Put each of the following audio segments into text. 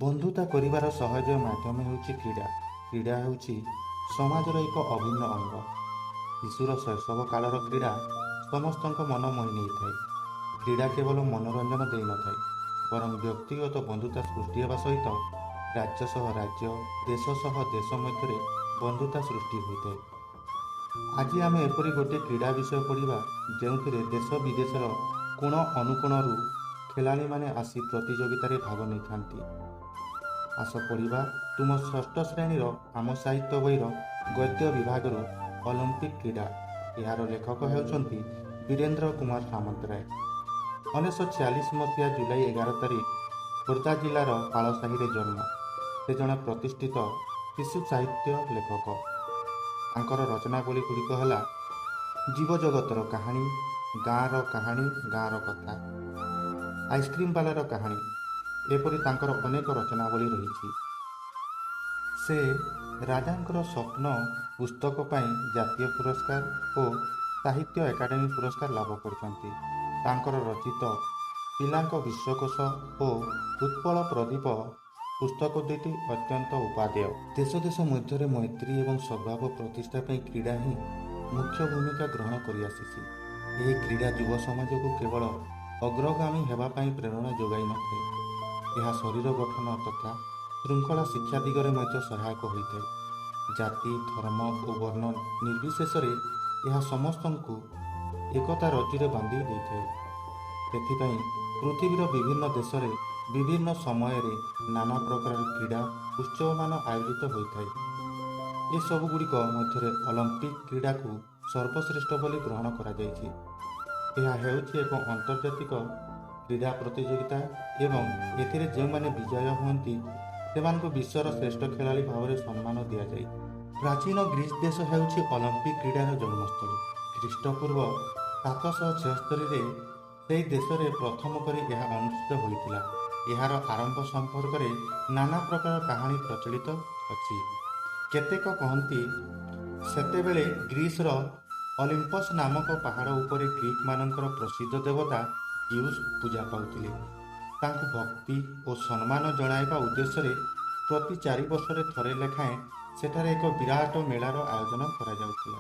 ବନ୍ଧୁତା କରିବାର ସହଜ ମାଧ୍ୟମ ହେଉଛି କ୍ରୀଡ଼ା। କ୍ରୀଡ଼ା ହେଉଛି ସମାଜର ଏକ ଅଭିନ୍ନ ଅଙ୍ଗ। ଶିଶୁର ଶୈଶବ କାଳର କ୍ରୀଡ଼ା ସମସ୍ତଙ୍କ ମନ ମୋହି ନେଇଥାଏ। କ୍ରୀଡ଼ା କେବଳ ମନୋରଞ୍ଜନ ଦେଇନଥାଏ, ବରଂ ବ୍ୟକ୍ତିଗତ ବନ୍ଧୁତା ସୃଷ୍ଟି ହେବା ସହିତ ରାଜ୍ୟ ସହ ରାଜ୍ୟ, ଦେଶ ସହ ଦେଶ ମଧ୍ୟରେ ବନ୍ଧୁତା ସୃଷ୍ଟି ହୋଇଥାଏ। ଆଜି ଆମେ ଏପରି ଗୋଟିଏ କ୍ରୀଡ଼ା ବିଷୟ ପଢ଼ିବା, ଯେଉଁଥିରେ ଦେଶ ବିଦେଶର କୋଣ ଅନୁକୋଣରୁ ଖେଳାଳିମାନେ ଆସି ପ୍ରତିଯୋଗିତାରେ ଭାଗ ନେଇଥାନ୍ତି। ଆସ ପଢ଼ିବା ତୁମ ଷଷ୍ଠ ଶ୍ରେଣୀର ଆମ ସାହିତ୍ୟ ବହିର ଗଦ୍ୟ ବିଭାଗରୁ ଅଲିମ୍ପିକ୍ କ୍ରୀଡ଼ା। ଏହାର ଲେଖକ ହେଉଛନ୍ତି ବୀରେନ୍ଦ୍ର କୁମାର ସାମନ୍ତରାୟ। 1946 ମସିହା ଜୁଲାଇ 11 ତାରିଖ ଖୋର୍ଦ୍ଧା ଜିଲ୍ଲାର ପାଳସାହିରେ ଜନ୍ମ। ସେ ଜଣେ ପ୍ରତିଷ୍ଠିତ ଶିଶୁ ସାହିତ୍ୟ ଲେଖକ। ତାଙ୍କର ରଚନାବଳୀ ଗୁଡ଼ିକ ହେଲା ଜୀବଜଗତର କାହାଣୀ, ଗାଁର କାହାଣୀ, ଗାଁର କଥା, ଆଇସ୍କ୍ରିମ୍ ବାଲାର କାହାଣୀ, ଏପରି ତାଙ୍କର ଅନେକ ରଚନାବଳୀ ରହିଛି। ସେ ରାଜାଙ୍କର ସ୍ୱପ୍ନ ପୁସ୍ତକ ପାଇଁ ଜାତୀୟ ପୁରସ୍କାର ଓ ସାହିତ୍ୟ ଏକାଡେମୀ ପୁରସ୍କାର ଲାଭ କରିଛନ୍ତି। ତାଙ୍କର ରଚିତ ପିଲାଙ୍କ ବିଶ୍ୱକୋଷ ଓ ଉତ୍କଳ ପ୍ରଦୀପ ପୁସ୍ତକ ଦୁଇଟି ଅତ୍ୟନ୍ତ ଉପାଦେୟ। ଦେଶ ଦେଶ ମଧ୍ୟରେ ମୈତ୍ରୀ ଏବଂ ସଦ୍ଭାବ ପ୍ରତିଷ୍ଠା ପାଇଁ କ୍ରୀଡ଼ା ହିଁ ମୁଖ୍ୟ ଭୂମିକା ଗ୍ରହଣ କରିଆସିଛି। ଏହି କ୍ରୀଡ଼ା ଯୁବ ସମାଜକୁ କେବଳ ଅଗ୍ରଗାମୀ ହେବା ପାଇଁ ପ୍ରେରଣା ଯୋଗାଇ ନଥାଏ, ଏହା ଶରୀର ଗଠନ ତଥା ଶୃଙ୍ଖଳା ଶିକ୍ଷା ଦିଗରେ ମଧ୍ୟ ସହାୟକ ହୋଇଥାଏ। ଜାତି, ଧର୍ମ ଓ ବର୍ଣ୍ଣ ନିର୍ବିଶେଷରେ ଏହା ସମସ୍ତଙ୍କୁ ଏକତା ରଜ୍ଜୁରେ ବାନ୍ଧି ଦେଇଥାଏ। ସେଥିପାଇଁ ପୃଥିବୀର ବିଭିନ୍ନ ଦେଶରେ ବିଭିନ୍ନ ସମୟରେ ନାନା ପ୍ରକାର କ୍ରୀଡ଼ା ଉତ୍ସବମାନ ଆୟୋଜିତ ହୋଇଥାଏ। ଏସବୁ ଗୁଡ଼ିକ ମଧ୍ୟରେ ଅଲିମ୍ପିକ୍ କ୍ରୀଡ଼ାକୁ ସର୍ବଶ୍ରେଷ୍ଠ ବୋଲି ଗ୍ରହଣ କରାଯାଇଛି। ଏହା ହେଉଛି ଏକ ଆନ୍ତର୍ଜାତିକ କ୍ରୀଡ଼ା ପ୍ରତିଯୋଗିତା ଏବଂ ଏଥିରେ ଯେଉଁମାନେ ବିଜୟ ହୁଅନ୍ତି ସେମାନଙ୍କୁ ବିଶ୍ୱର ଶ୍ରେଷ୍ଠ ଖେଳାଳି ଭାବରେ ସମ୍ମାନ ଦିଆଯାଏ। ପ୍ରାଚୀନ ଗ୍ରୀସ୍ ଦେଶ ହେଉଛି ଅଲିମ୍ପିକ୍ କ୍ରୀଡ଼ାର ଜନ୍ମସ୍ଥଳୀ। ଖ୍ରୀଷ୍ଟପୂର୍ବ 776ରେ ସେହି ଦେଶରେ ପ୍ରଥମ କରି ଏହା ଅନୁଷ୍ଠିତ ହୋଇଥିଲା। ଏହାର ଆରମ୍ଭ ସମ୍ପର୍କରେ ନାନା ପ୍ରକାର କାହାଣୀ ପ୍ରଚଳିତ ଅଛି। କେତେକ କହନ୍ତି ସେତେବେଳେ ଗ୍ରୀସର ଅଲିମ୍ପସ୍ ନାମକ ପାହାଡ଼ ଉପରେ ଗ୍ରୀକମାନଙ୍କର ପ୍ରସିଦ୍ଧ ଦେବତା ଜିଉସ୍ ପୂଜା ପାଉଥିଲେ। ତାଙ୍କୁ ଭକ୍ତି ଓ ସମ୍ମାନ ଜଣାଇବା ଉଦ୍ଦେଶ୍ୟରେ ପ୍ରତି 4 ବର୍ଷରେ ଥରେ ଲେଖାଏଁ ସେଠାରେ ଏକ ବିରାଟ ମେଳାର ଆୟୋଜନ କରାଯାଉଥିଲା।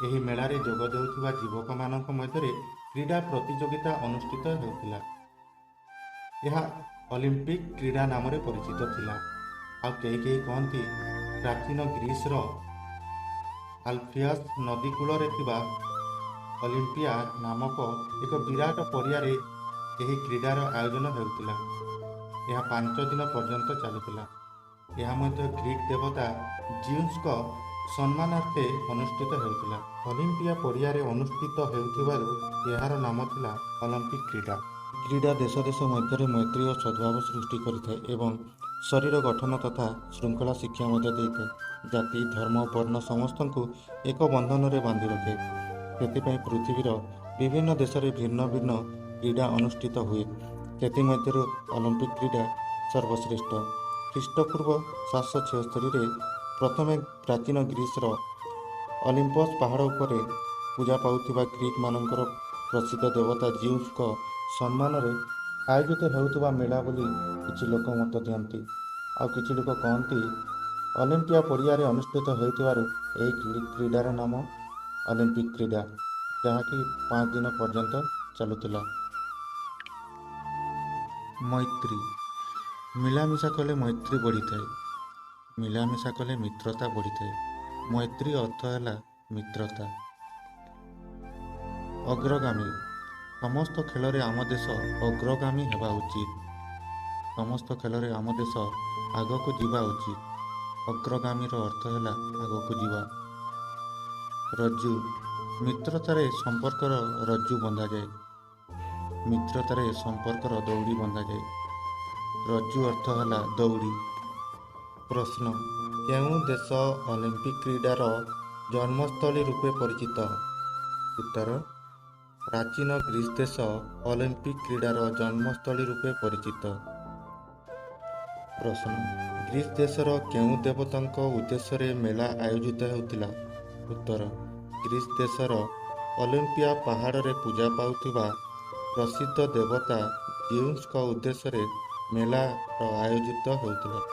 ଏହି ମେଳାରେ ଯୋଗ ଦେଉଥିବା ଯୁବକମାନଙ୍କ ମଧ୍ୟରେ କ୍ରୀଡ଼ା ପ୍ରତିଯୋଗିତା ଅନୁଷ୍ଠିତ ହେଉଥିଲା। ଏହା ଅଲିମ୍ପିକ୍ କ୍ରୀଡ଼ା ନାମରେ ପରିଚିତ ଥିଲା। ଆଉ କେହି କହନ୍ତି ପ୍ରାଚୀନ ଗ୍ରୀସର ଆଲଫିୟସ୍ ନଦୀ କୂଳରେ ଥିବା ଅଲିମ୍ପିଆ ନାମକ ଏକ ବିରାଟ ପଡ଼ିଆରେ ଏହି କ୍ରୀଡ଼ାର ଆୟୋଜନ ହେଉଥିଲା। ଏହା 5 ଦିନ ପର୍ଯ୍ୟନ୍ତ ଚାଲୁଥିଲା। ଏହା ମଧ୍ୟ ଗ୍ରୀକ୍ ଦେବତା ଜିଉସ୍ଙ୍କ ସମ୍ମାନାର୍ଥେ ଅନୁଷ୍ଠିତ ହେଉଥିଲା। ଅଲିମ୍ପିଆ ପଡ଼ିଆରେ ଅନୁଷ୍ଠିତ ହେଉଥିବାରୁ ଏହାର ନାମ ଥିଲା ଅଲିମ୍ପିକ୍ କ୍ରୀଡ଼ା। କ୍ରୀଡ଼ା ଦେଶ ଦେଶ ମଧ୍ୟରେ ମୈତ୍ରୀ ଓ ସଦ୍ଭାବ ସୃଷ୍ଟି କରିଥାଏ ଏବଂ ଶରୀର ଗଠନ ତଥା ଶୃଙ୍ଖଳା ଶିକ୍ଷା ମଧ୍ୟ ଦେଇଥାଏ। ଜାତି, ଧର୍ମ, ବର୍ଣ୍ଣ ସମସ୍ତଙ୍କୁ ଏକ ବନ୍ଧନରେ ବାନ୍ଧି ରଖେ। ସେଥିପାଇଁ ପୃଥିବୀର ବିଭିନ୍ନ ଦେଶରେ ଭିନ୍ନ ଭିନ୍ନ କ୍ରୀଡ଼ା ଅନୁଷ୍ଠିତ ହୁଏ। ସେଥିମଧ୍ୟରୁ ଅଲିମ୍ପିକ୍ କ୍ରୀଡ଼ା ସର୍ବଶ୍ରେଷ୍ଠ। ଖ୍ରୀଷ୍ଟପୂର୍ବ 776ରେ ପ୍ରଥମେ ପ୍ରାଚୀନ ଗ୍ରୀସର ଅଲିମ୍ପସ୍ ପାହାଡ଼ ଉପରେ ପୂଜା ପାଉଥିବା ଗ୍ରୀକମାନଙ୍କର ପ୍ରସିଦ୍ଧ ଦେବତା ଜିଉସ୍ଙ୍କ ସମ୍ମାନରେ ଆୟୋଜିତ ହେଉଥିବା ମେଳା ବୋଲି କିଛି ଲୋକ ମତ ଦିଅନ୍ତି। ଆଉ କିଛି ଲୋକ କହନ୍ତି ଅଲିମ୍ପିଆ ପଡ଼ିଆରେ ଅନୁଷ୍ଠିତ ହେଉଥିବାରୁ ଏହି କ୍ରୀଡ଼ାର ନାମ ଅଲିମ୍ପିକ୍ କ୍ରୀଡ଼ା, ଯାହାକି 5 ଦିନ ପର୍ଯ୍ୟନ୍ତ ଚାଲୁଥିଲା। ମୈତ୍ରୀ। ମିଳାମିଶା କଲେ ମୈତ୍ରୀ ବଢ଼ିଥାଏ। ମିଳାମିଶା କଲେ ମିତ୍ରତା ବଢ଼ିଥାଏ। ମୈତ୍ରୀ ଅର୍ଥ ହେଲା ମିତ୍ରତା। ଅଗ୍ରଗାମୀ। ସମସ୍ତ ଖେଳରେ ଆମ ଦେଶ ଅଗ୍ରଗାମୀ ହେବା ଉଚିତ। ସମସ୍ତ ଖେଳରେ ଆମ ଦେଶ ଆଗକୁ ଯିବା ଉଚିତ। ଅଗ୍ରଗାମୀର ଅର୍ଥ ହେଲା ଆଗକୁ ଯିବା। ରଜ୍ଜୁ। ମିତ୍ରତାରେ ସମ୍ପର୍କର ରଜ୍ଜୁ ବନ୍ଧାଯାଏ। ମିତ୍ରତାରେ ସମ୍ପର୍କର ଦଉଡ଼ି ବନ୍ଧାଯାଏ। ରଜ୍ଜୁ ଅର୍ଥ ହେଲା ଦଉଡ଼ି। ପ୍ରଶ୍ନ: କେଉଁ ଦେଶ ଅଲିମ୍ପିକ୍ କ୍ରୀଡ଼ାର ଜନ୍ମସ୍ଥଳୀ ରୂପେ ପରିଚିତ? ଉତ୍ତର: ପ୍ରାଚୀନ ଗ୍ରୀସ୍ ଦେଶ ଅଲିମ୍ପିକ୍ କ୍ରୀଡ଼ାର ଜନ୍ମସ୍ଥଳୀ ରୂପେ ପରିଚିତ। ପ୍ରଶ୍ନ: ଗ୍ରୀସ୍ ଦେଶର କେଉଁ ଦେବତାଙ୍କ ଉଦ୍ଦେଶ୍ୟରେ ମେଳା ଆୟୋଜିତ ହେଉଥିଲା? ଉତ୍ତର: ଗ୍ରୀସ୍ ଦେଶର ଅଲିମ୍ପିଆ ପାହାଡ଼ରେ ପୂଜା ପାଉଥିବା ପ୍ରସିଦ୍ଧ ଦେବତା ଜିଉସ୍ଙ୍କ ଉଦ୍ଦେଶ୍ୟରେ ମେଳାର ଆୟୋଜିତ ହେଉଥିଲା।